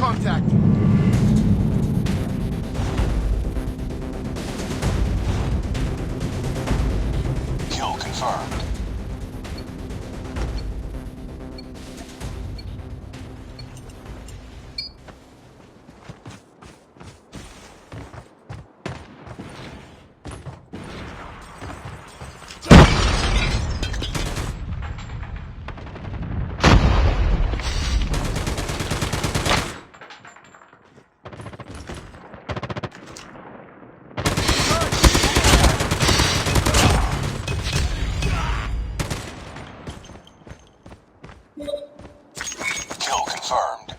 contact! Kill confirmed. Kill confirmed.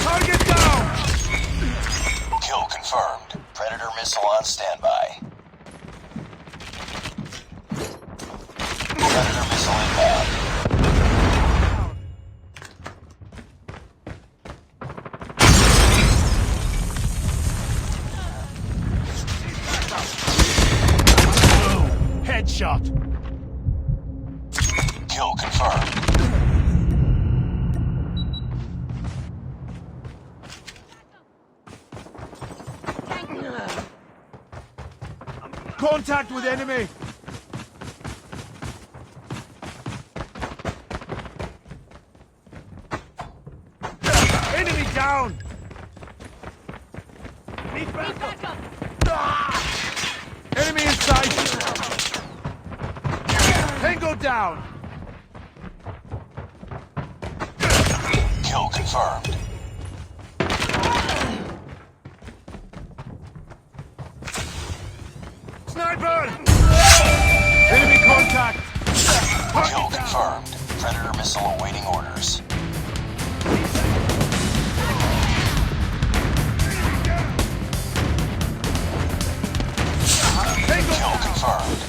Target down! Kill confirmed. Predator missile on standby. Predator missile inbound. Headshot! Kill confirmed. Contact with enemy! Enemy down! Need backup! Enemy in sight! Tango down! Kill confirmed. Sniper! Enemy contact! Kill confirmed. Predator missile awaiting orders. Kill confirmed.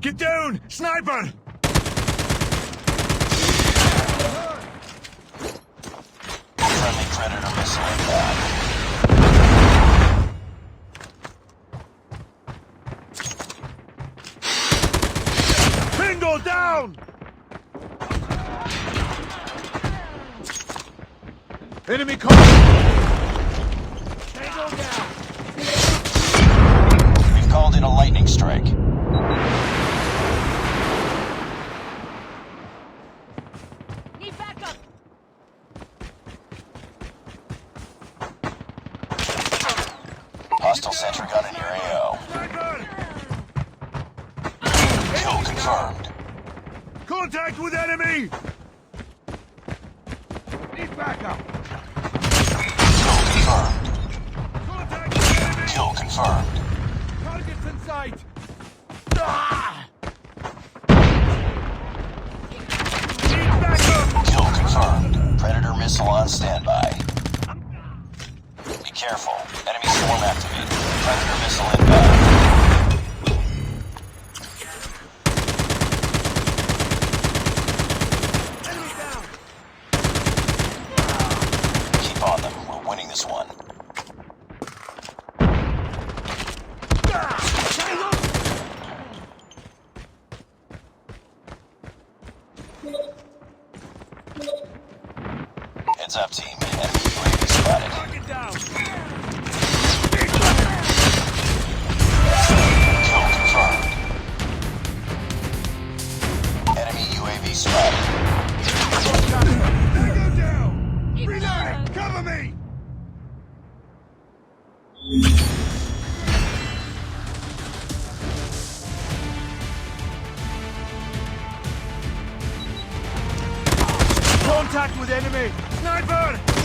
Get down! Sniper! Friendly Predator missile inbound. Bingo down! Enemy contact! Tango down! We've called in a lightning strike. Need backup! Hostile sentry gun in your AO. Sniper! Kill confirmed. Contact with enemy! Need backup! Kill confirmed. Contact with enemy! Kill confirmed. Targets in sight! Ah! Need backup! Kill confirmed. Predator missile on standby. Be careful. Enemy swarm activated. Predator missile inbound. Enemy down! Keep on them. We're winning this one. Heads up, team. Enemy UAV spotted. Target down! Kill confirmed. Enemy UAV spotted. Tango down! Reloading! Cover me! Contact with enemy! Sniper!